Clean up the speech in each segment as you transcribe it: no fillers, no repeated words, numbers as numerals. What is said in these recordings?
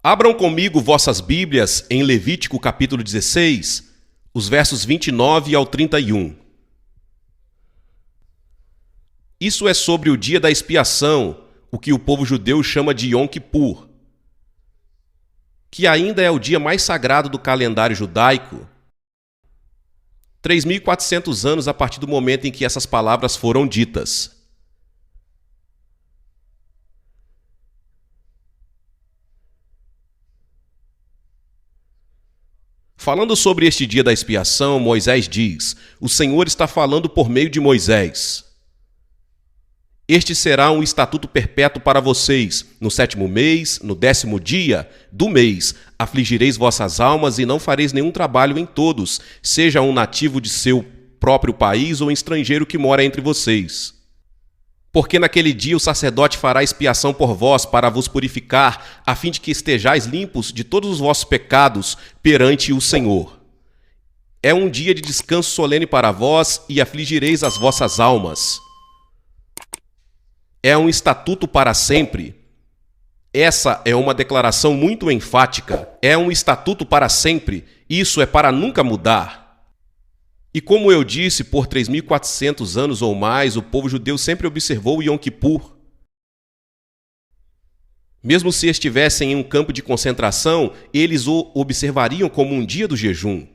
Abram comigo vossas Bíblias em Levítico capítulo 16, os versos 29 ao 31. Isso é sobre o dia da expiação, o que o povo judeu chama de Yom Kippur, que ainda é o dia mais sagrado do calendário judaico, 3.400 anos a partir do momento em que essas palavras foram ditas. Falando sobre este dia da expiação, Moisés diz: o Senhor está falando por meio de Moisés. Este será um estatuto perpétuo para vocês. No 7º mês, no 10º dia do mês, afligireis vossas almas e não fareis nenhum trabalho em todos, seja um nativo de seu próprio país ou estrangeiro que mora entre vocês. Porque naquele dia o sacerdote fará expiação por vós para vos purificar, a fim de que estejais limpos de todos os vossos pecados perante o Senhor. É um dia de descanso solene para vós e afligireis as vossas almas. É um estatuto para sempre. Essa é uma declaração muito enfática. É um estatuto para sempre. Isso é para nunca mudar. E como eu disse, por 3.400 anos ou mais, o povo judeu sempre observou o Yom Kippur. Mesmo se estivessem em um campo de concentração, eles o observariam como um dia do jejum.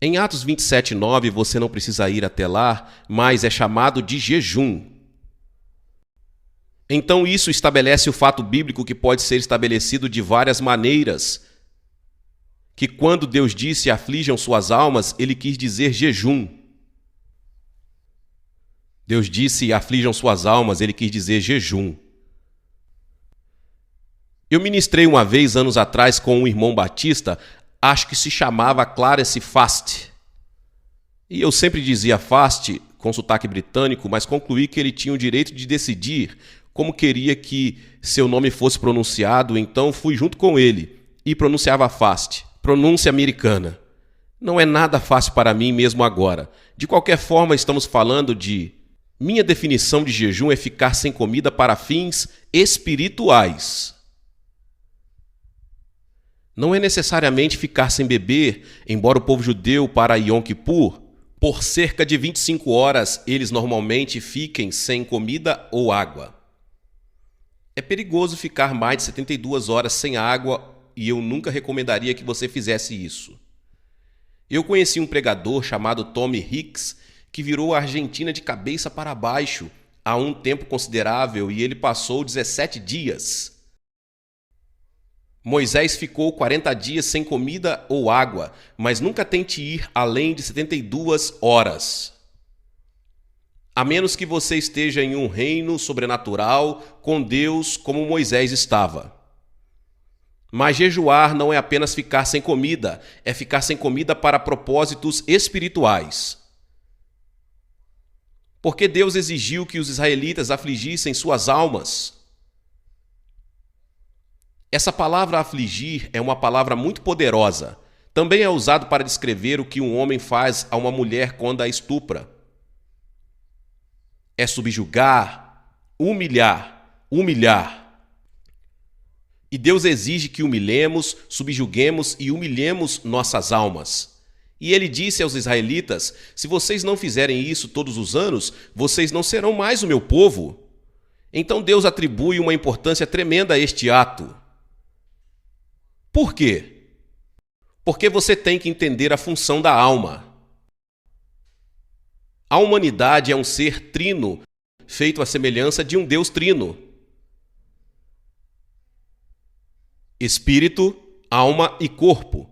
Em Atos 27:9, você não precisa ir até lá, mas é chamado de jejum. Então isso estabelece o fato bíblico que pode ser estabelecido de várias maneiras, que quando Deus disse aflijam suas almas, ele quis dizer jejum. Deus disse aflijam suas almas, ele quis dizer jejum. Eu ministrei uma vez, anos atrás, com um irmão batista, acho que se chamava Clarence Fast. E eu sempre dizia Fast, com sotaque britânico, mas concluí que ele tinha o direito de decidir como queria que seu nome fosse pronunciado, então fui junto com ele e pronunciava Fast. Pronúncia americana. Não é nada fácil para mim mesmo agora. De qualquer forma, estamos falando de... Minha definição de jejum é ficar sem comida para fins espirituais. Não é necessariamente ficar sem beber, embora o povo judeu para Yom Kippur, por cerca de 25 horas, eles normalmente fiquem sem comida ou água. É perigoso ficar mais de 72 horas sem água e eu nunca recomendaria que você fizesse isso. Eu conheci um pregador chamado Tommy Hicks que virou a Argentina de cabeça para baixo há um tempo considerável e ele passou 17 dias. Moisés ficou 40 dias sem comida ou água, mas nunca tente ir além de 72 horas. A menos que você esteja em um reino sobrenatural com Deus como Moisés estava. Mas jejuar não é apenas ficar sem comida, é ficar sem comida para propósitos espirituais. Porque Deus exigiu que os israelitas afligissem suas almas. Essa palavra afligir é uma palavra muito poderosa. Também é usado para descrever o que um homem faz a uma mulher quando a estupra. É subjugar, humilhar. E Deus exige que humilhemos, subjuguemos e humilhemos nossas almas. E ele disse aos israelitas: se vocês não fizerem isso todos os anos, vocês não serão mais o meu povo. Então Deus atribui uma importância tremenda a este ato. Por quê? Porque você tem que entender a função da alma. A humanidade é um ser trino, feito à semelhança de um Deus trino. Espírito, alma e corpo.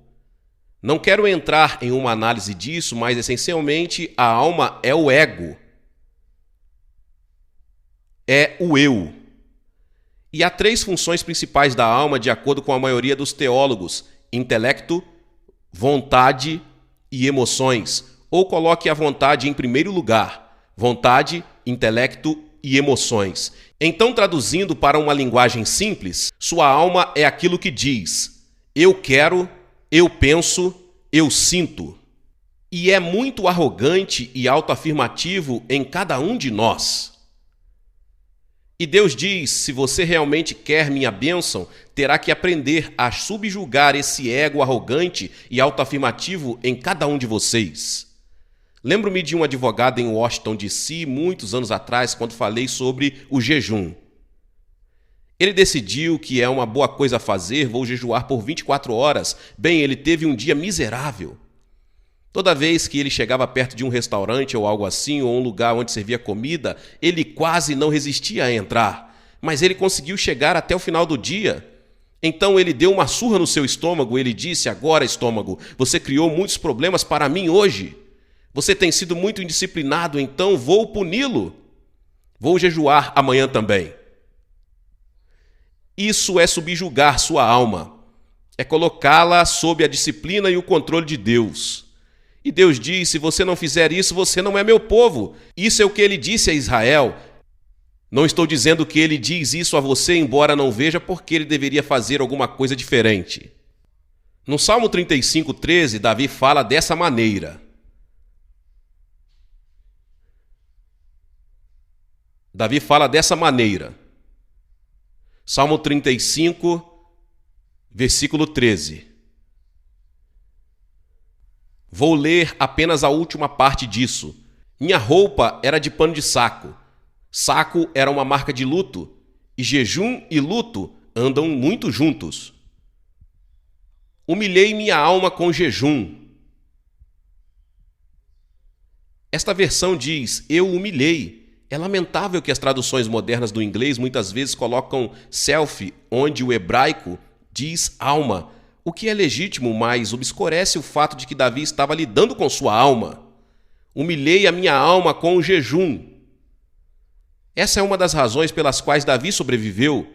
Não quero entrar em uma análise disso, mas essencialmente a alma é o ego. É o eu. E há 3 funções principais da alma, de acordo com a maioria dos teólogos: intelecto, vontade e emoções. Ou coloque a vontade em primeiro lugar: vontade, intelecto e emoções. Então, traduzindo para uma linguagem simples, sua alma é aquilo que diz: eu quero, eu penso, eu sinto. E é muito arrogante e autoafirmativo em cada um de nós. E Deus diz: se você realmente quer minha bênção, terá que aprender a subjugar esse ego arrogante e autoafirmativo em cada um de vocês. Lembro-me de um advogado em Washington, D.C., muitos anos atrás, quando falei sobre o jejum. Ele decidiu que é uma boa coisa a fazer, vou jejuar por 24 horas. Bem, ele teve um dia miserável. Toda vez que ele chegava perto de um restaurante ou algo assim, ou um lugar onde servia comida, ele quase não resistia a entrar. Mas ele conseguiu chegar até o final do dia. Então ele deu uma surra no seu estômago. Ele disse: agora, estômago, você criou muitos problemas para mim hoje. Você tem sido muito indisciplinado, então vou puni-lo. Vou jejuar amanhã também. Isso é subjugar sua alma. É colocá-la sob a disciplina e o controle de Deus. E Deus diz: se você não fizer isso, você não é meu povo. Isso é o que ele disse a Israel. Não estou dizendo que ele diz isso a você, embora não veja porque ele deveria fazer alguma coisa diferente. No Salmo 35:13, Davi fala dessa maneira. Salmo 35, versículo 13. Vou ler apenas a última parte disso. Minha roupa era de pano de saco. Saco era uma marca de luto, e jejum e luto andam muito juntos. Humilhei minha alma com jejum. Esta versão diz: eu humilhei. É lamentável que as traduções modernas do inglês muitas vezes colocam self, onde o hebraico diz alma, o que é legítimo, mas obscurece o fato de que Davi estava lidando com sua alma. Humilhei a minha alma com o jejum. Essa é uma das razões pelas quais Davi sobreviveu.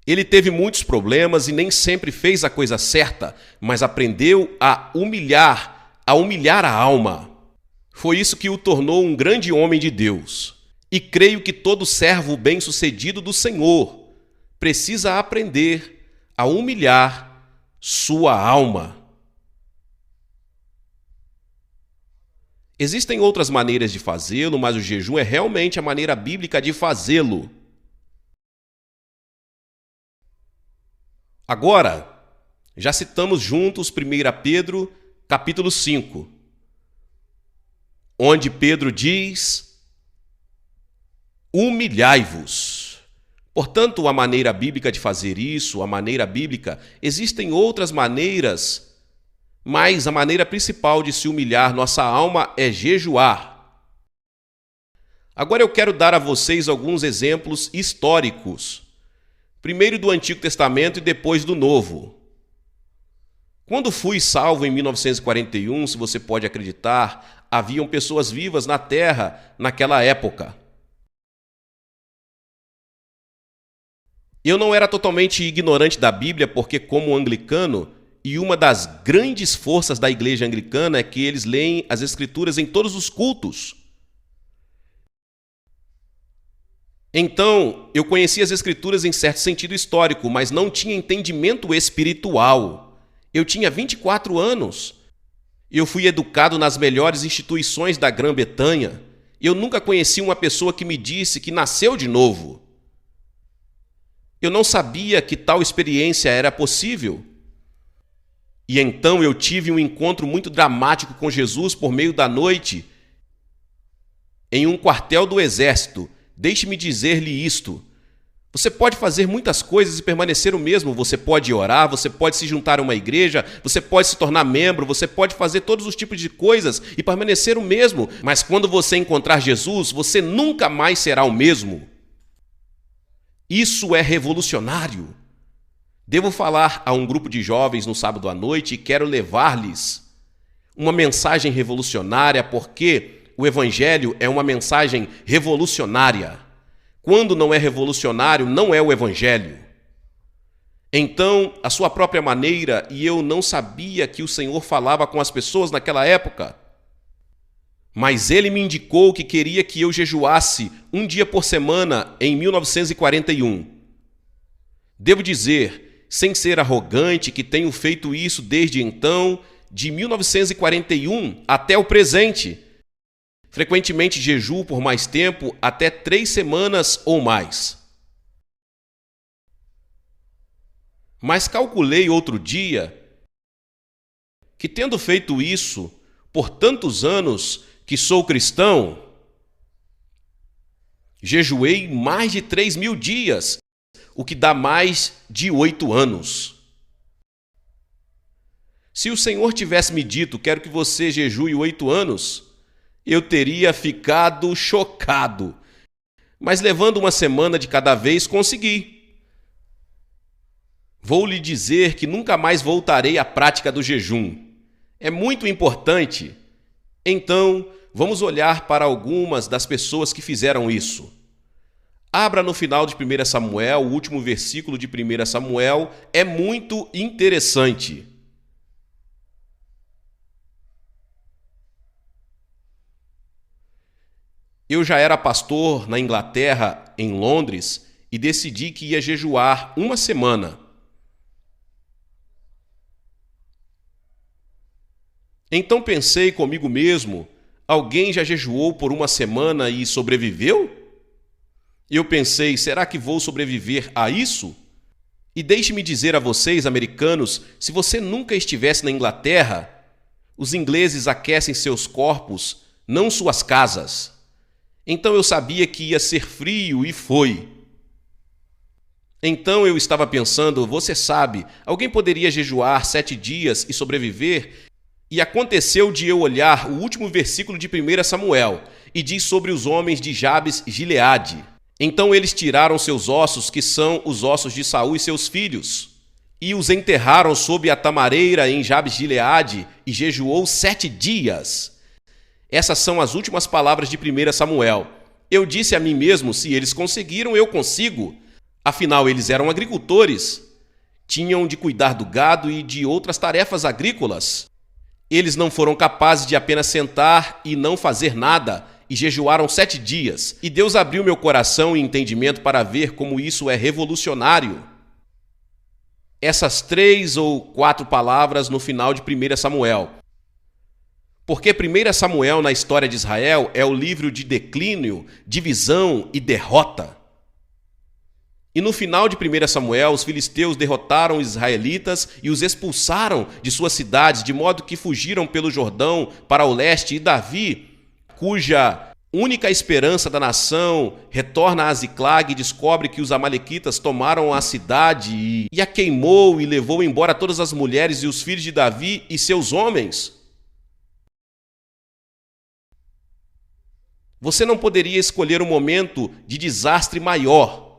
Ele teve muitos problemas e nem sempre fez a coisa certa, mas aprendeu a humilhar a alma. Foi isso que o tornou um grande homem de Deus. E creio que todo servo bem-sucedido do Senhor precisa aprender a humilhar sua alma. Existem outras maneiras de fazê-lo, mas o jejum é realmente a maneira bíblica de fazê-lo. Agora, já citamos juntos 1 Pedro, capítulo 5. Onde Pedro diz: humilhai-vos. Portanto, a maneira bíblica de fazer isso, a maneira bíblica, existem outras maneiras, mas a maneira principal de se humilhar nossa alma é jejuar. Agora eu quero dar a vocês alguns exemplos históricos, primeiro do Antigo Testamento e depois do Novo. Quando fui salvo em 1941, se você pode acreditar, haviam pessoas vivas na Terra naquela época. Eu não era totalmente ignorante da Bíblia, porque como anglicano, e uma das grandes forças da igreja anglicana é que eles leem as Escrituras em todos os cultos. Então, eu conhecia as Escrituras em certo sentido histórico, mas não tinha entendimento espiritual. Eu tinha 24 anos. Eu fui educado nas melhores instituições da Grã-Bretanha. Eu nunca conheci uma pessoa que me disse que nasceu de novo. Eu não sabia que tal experiência era possível. E então eu tive um encontro muito dramático com Jesus por meio da noite em um quartel do exército. Deixe-me dizer-lhe isto. Você pode fazer muitas coisas e permanecer o mesmo. Você pode orar, você pode se juntar a uma igreja, você pode se tornar membro, você pode fazer todos os tipos de coisas e permanecer o mesmo. Mas quando você encontrar Jesus, você nunca mais será o mesmo. Isso é revolucionário. Devo falar a um grupo de jovens no sábado à noite e quero levar-lhes uma mensagem revolucionária, porque o Evangelho é uma mensagem revolucionária. Quando não é revolucionário, não é o Evangelho. Então, a sua própria maneira, e eu não sabia que o Senhor falava com as pessoas naquela época, mas Ele me indicou que queria que eu jejuasse um dia por semana em 1941. Devo dizer, sem ser arrogante, que tenho feito isso desde então, de 1941 até o presente. Frequentemente jejuo por mais tempo, até 3 semanas ou mais. Mas calculei outro dia que, tendo feito isso por tantos anos que sou cristão, jejuei mais de 3.000 dias, o que dá mais de 8 anos. Se o Senhor tivesse me dito, quero que você jejue 8 anos, eu teria ficado chocado. Mas levando uma semana de cada vez, consegui. Vou lhe dizer que nunca mais voltarei à prática do jejum. É muito importante. Então, vamos olhar para algumas das pessoas que fizeram isso. Abra no final de 1 Samuel, o último versículo de 1 Samuel, é muito interessante. Eu já era pastor na Inglaterra, em Londres, e decidi que ia jejuar uma semana. Então pensei comigo mesmo, alguém já jejuou por uma semana e sobreviveu? Eu pensei, será que vou sobreviver a isso? E deixe-me dizer a vocês, americanos, se você nunca estivesse na Inglaterra, os ingleses aquecem seus corpos, não suas casas. Então eu sabia que ia ser frio e foi. Então eu estava pensando, você sabe, alguém poderia jejuar 7 dias e sobreviver? E aconteceu de eu olhar o último versículo de 1 Samuel, e diz sobre os homens de Jabes Gileade. Então eles tiraram seus ossos, que são os ossos de Saul e seus filhos, e os enterraram sob a tamareira em Jabes Gileade, e jejuou 7 dias. Essas são as últimas palavras de 1 Samuel. Eu disse a mim mesmo, se eles conseguiram, eu consigo. Afinal, eles eram agricultores. Tinham de cuidar do gado e de outras tarefas agrícolas. Eles não foram capazes de apenas sentar e não fazer nada, e jejuaram 7 dias. E Deus abriu meu coração e entendimento para ver como isso é revolucionário. Essas 3 ou 4 palavras no final de 1 Samuel. Porque 1 Samuel na história de Israel é o livro de declínio, divisão e derrota. E no final de 1 Samuel, os filisteus derrotaram os israelitas e os expulsaram de suas cidades, de modo que fugiram pelo Jordão para o leste, e Davi, cuja única esperança da nação, retorna a Ziclag e descobre que os amalequitas tomaram a cidade e a queimou e levou embora todas as mulheres e os filhos de Davi e seus homens. Você não poderia escolher um momento de desastre maior.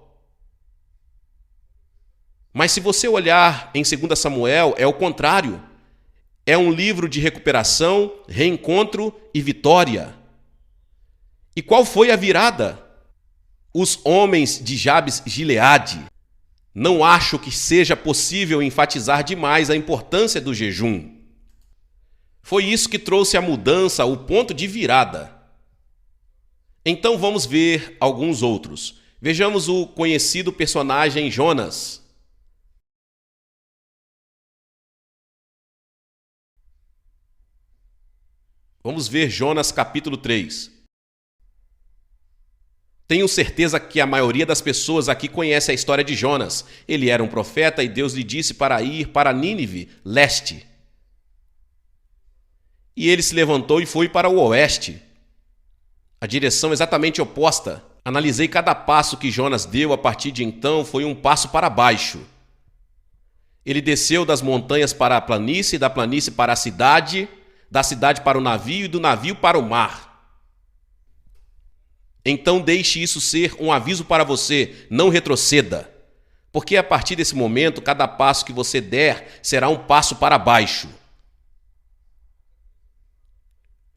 Mas se você olhar em 2 Samuel, é o contrário. É um livro de recuperação, reencontro e vitória. E qual foi a virada? Os homens de Jabes Gileade. Não acho que seja possível enfatizar demais a importância do jejum. Foi isso que trouxe a mudança, o ponto de virada. Então vamos ver alguns outros. Vejamos o conhecido personagem Jonas. Vamos ver Jonas capítulo 3. Tenho certeza que a maioria das pessoas aqui conhece a história de Jonas. Ele era um profeta e Deus lhe disse para ir para Nínive, leste. E ele se levantou e foi para o oeste. A direção exatamente oposta. Analisei cada passo que Jonas deu a partir de então, foi um passo para baixo. Ele desceu das montanhas para a planície, da planície para a cidade, da cidade para o navio e do navio para o mar. Então deixe isso ser um aviso para você, não retroceda. Porque a partir desse momento, cada passo que você der será um passo para baixo.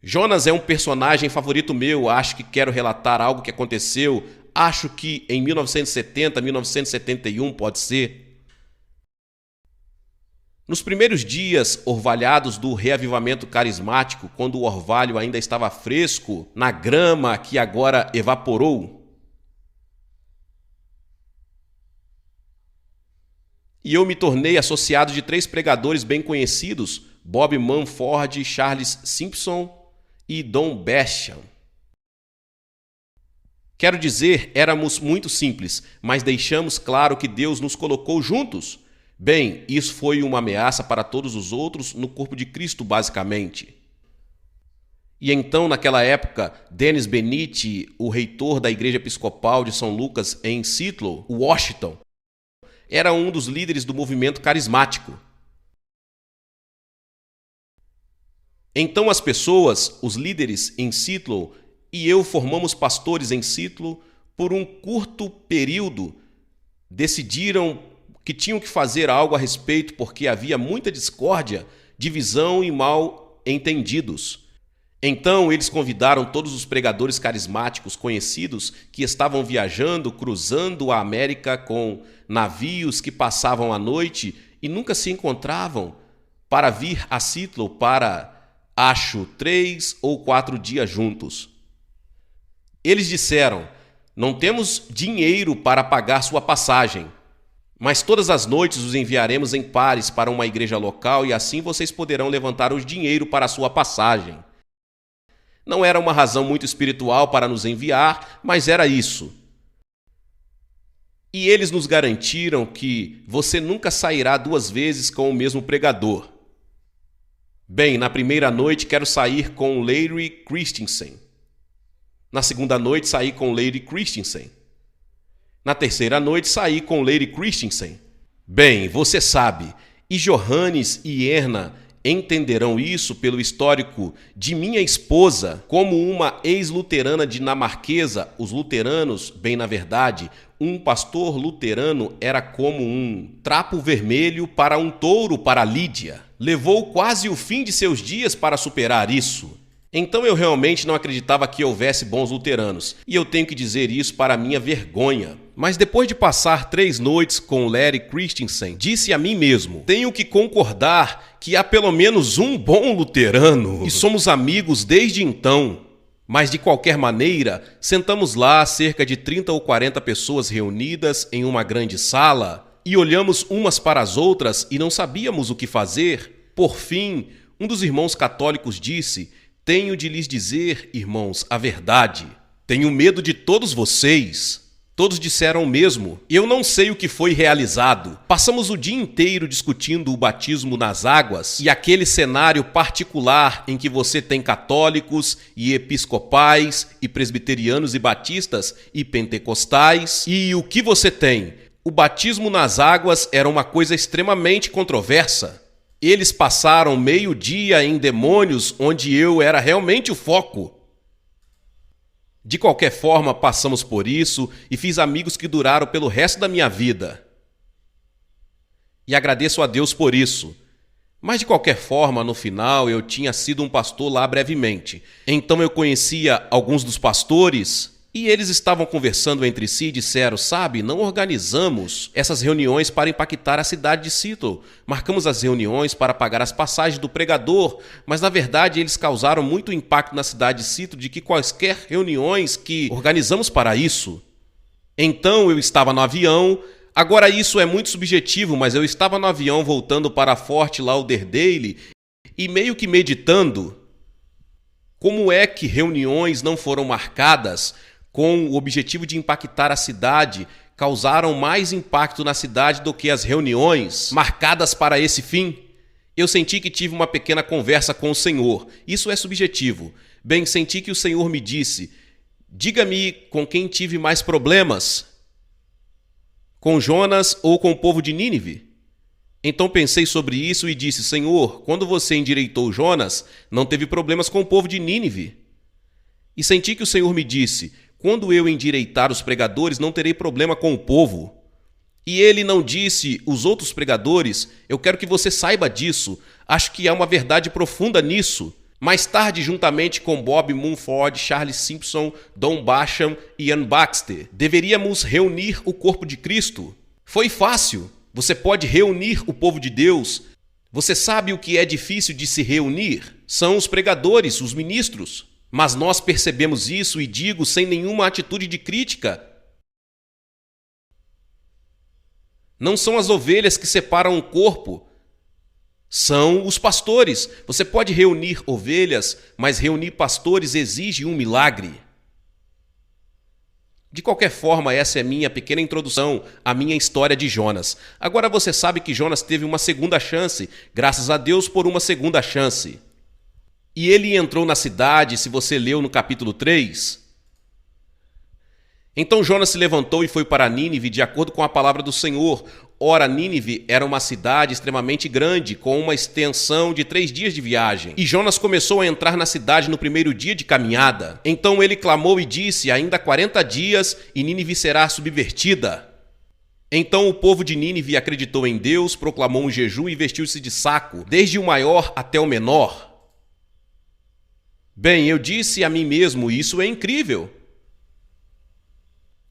Jonas é um personagem favorito meu, acho que quero relatar algo que aconteceu, acho que em 1970, 1971 pode ser. Nos primeiros dias orvalhados do reavivamento carismático, quando o orvalho ainda estava fresco na grama que agora evaporou, e eu me tornei associado de 3 pregadores bem conhecidos, Bob Mumford, Charles Simpson e Don Besham. Quero dizer, éramos muito simples, mas deixamos claro que Deus nos colocou juntos. Bem, isso foi uma ameaça para todos os outros no corpo de Cristo, basicamente. E então, naquela época, Dennis Benitti, o reitor da Igreja Episcopal de São Lucas em Seattle, Washington, era um dos líderes do movimento carismático. Então as pessoas, os líderes em Seattle e eu formamos pastores em Seattle, por um curto período decidiram que tinham que fazer algo a respeito porque havia muita discórdia, divisão e mal entendidos. Então eles convidaram todos os pregadores carismáticos conhecidos que estavam viajando, cruzando a América com navios que passavam a noite e nunca se encontravam, para vir a Seattle para, acho, 3 ou 4 dias juntos. Eles disseram: não temos dinheiro para pagar sua passagem, mas todas as noites os enviaremos em pares para uma igreja local e assim vocês poderão levantar o dinheiro para a sua passagem. Não era uma razão muito espiritual para nos enviar, mas era isso. E eles nos garantiram que você nunca sairá 2 vezes com o mesmo pregador. Bem, na primeira noite quero sair com Larry Christensen. Na segunda noite saí com Larry Christensen. Na terceira noite saí com Larry Christensen. Bem, você sabe, e Johannes e Erna entenderão isso pelo histórico de minha esposa como uma ex-luterana dinamarquesa. Os luteranos, bem na verdade, um pastor luterano era como um trapo vermelho para um touro para Lídia. Levou quase o fim de seus dias para superar isso. Então eu realmente não acreditava que houvesse bons luteranos, e eu tenho que dizer isso para minha vergonha. Mas depois de passar 3 noites com Larry Christensen, disse a mim mesmo: tenho que concordar que há pelo menos um bom luterano, e somos amigos desde então. Mas de qualquer maneira, sentamos lá cerca de 30 ou 40 pessoas reunidas em uma grande sala, e olhamos umas para as outras e não sabíamos o que fazer. Por fim, um dos irmãos católicos disse: tenho de lhes dizer, irmãos, a verdade. Tenho medo de todos vocês. Todos disseram o mesmo. Eu não sei o que foi realizado. Passamos o dia inteiro discutindo o batismo nas águas e aquele cenário particular em que você tem católicos e episcopais e presbiterianos e batistas e pentecostais. E o que você tem? O batismo nas águas era uma coisa extremamente controversa. Eles passaram meio-dia em demônios, onde eu era realmente o foco. De qualquer forma, passamos por isso e fiz amigos que duraram pelo resto da minha vida. E agradeço a Deus por isso. Mas de qualquer forma, no final, eu tinha sido um pastor lá brevemente. Então eu conhecia alguns dos pastores e eles estavam conversando entre si e disseram: sabe, não organizamos essas reuniões para impactar a cidade de Seattle. Marcamos as reuniões para pagar as passagens do pregador, mas na verdade eles causaram muito impacto na cidade de Seattle de que quaisquer reuniões que organizamos para isso. Então eu estava no avião. Agora isso é muito subjetivo, mas eu estava no avião voltando para Fort Lauderdale e meio que meditando como é que reuniões não foram marcadas com o objetivo de impactar a cidade, causaram mais impacto na cidade do que as reuniões marcadas para esse fim. Eu senti que tive uma pequena conversa com o Senhor. Isso é subjetivo. Bem, senti que o Senhor me disse: diga-me com quem tive mais problemas, com Jonas ou com o povo de Nínive? Então pensei sobre isso e disse: Senhor, quando você endireitou Jonas, não teve problemas com o povo de Nínive. E senti que o Senhor me disse: quando eu endireitar os pregadores, não terei problema com o povo. E ele não disse os outros pregadores. Eu quero que você saiba disso. Acho que há uma verdade profunda nisso. Mais tarde, juntamente com Bob Mumford, Charles Simpson, Don Basham e Ian Baxter, deveríamos reunir o corpo de Cristo. Foi fácil. Você pode reunir o povo de Deus. Você sabe o que é difícil de se reunir? São os pregadores, os ministros. Mas nós percebemos isso e digo sem nenhuma atitude de crítica. Não são as ovelhas que separam o corpo. São os pastores. Você pode reunir ovelhas, mas reunir pastores exige um milagre. De qualquer forma, essa é minha pequena introdução à minha história de Jonas. Agora você sabe que Jonas teve uma segunda chance, graças a Deus por uma segunda chance. E ele entrou na cidade, se você leu no capítulo 3. Então Jonas se levantou e foi para Nínive, de acordo com a palavra do Senhor. Ora, Nínive era uma cidade extremamente grande, com uma extensão de 3 dias de viagem. E Jonas começou a entrar na cidade no primeiro dia de caminhada. Então ele clamou e disse: ainda 40 dias e Nínive será subvertida. Então o povo de Nínive acreditou em Deus, proclamou um jejum e vestiu-se de saco, desde o maior até o menor. Bem, eu disse a mim mesmo, isso é incrível.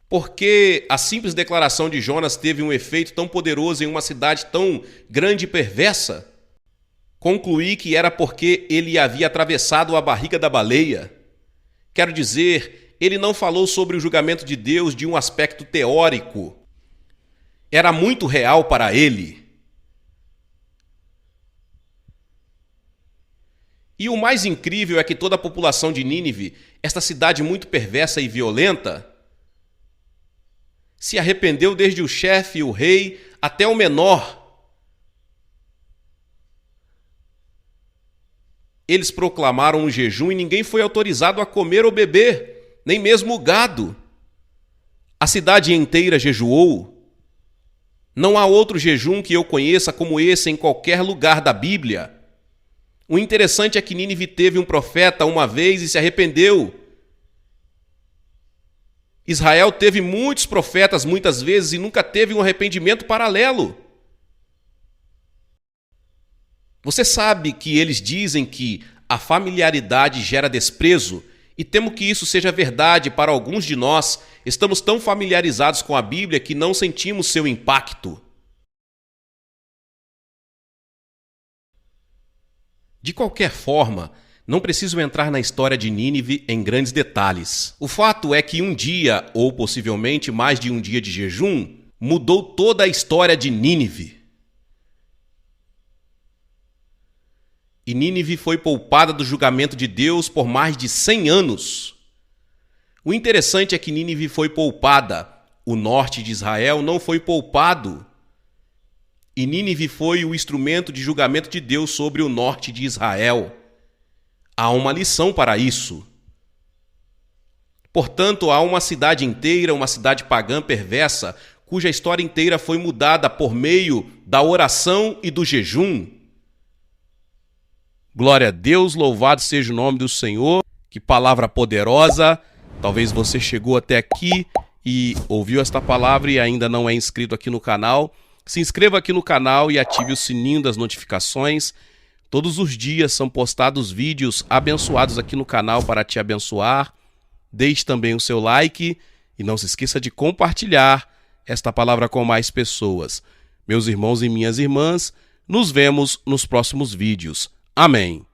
Porque a simples declaração de Jonas teve um efeito tão poderoso em uma cidade tão grande e perversa? Concluí que era porque ele havia atravessado a barriga da baleia. Quero dizer, ele não falou sobre o julgamento de Deus de um aspecto teórico. Era muito real para ele. E o mais incrível é que toda a população de Nínive, esta cidade muito perversa e violenta, se arrependeu desde o chefe, o rei, até o menor. Eles proclamaram um jejum e ninguém foi autorizado a comer ou beber, nem mesmo o gado. A cidade inteira jejuou. Não há outro jejum que eu conheça como esse em qualquer lugar da Bíblia. O interessante é que Nínive teve um profeta uma vez e se arrependeu. Israel teve muitos profetas muitas vezes e nunca teve um arrependimento paralelo. Você sabe que eles dizem que a familiaridade gera desprezo, e temo que isso seja verdade para alguns de nós. Estamos tão familiarizados com a Bíblia que não sentimos seu impacto. De qualquer forma, não preciso entrar na história de Nínive em grandes detalhes. O fato é que um dia, ou possivelmente mais de um dia de jejum, mudou toda a história de Nínive. E Nínive foi poupada do julgamento de Deus por mais de 100 anos. O interessante é que Nínive foi poupada, o norte de Israel não foi poupado. E Nínive foi o instrumento de julgamento de Deus sobre o norte de Israel. Há uma lição para isso. Portanto, há uma cidade inteira, uma cidade pagã perversa, cuja história inteira foi mudada por meio da oração e do jejum. Glória a Deus, louvado seja o nome do Senhor. Que palavra poderosa. Talvez você chegou até aqui e ouviu esta palavra e ainda não é inscrito aqui no canal. Se inscreva aqui no canal e ative o sininho das notificações. Todos os dias são postados vídeos abençoados aqui no canal para te abençoar. Deixe também o seu like e não se esqueça de compartilhar esta palavra com mais pessoas. Meus irmãos e minhas irmãs, nos vemos nos próximos vídeos. Amém.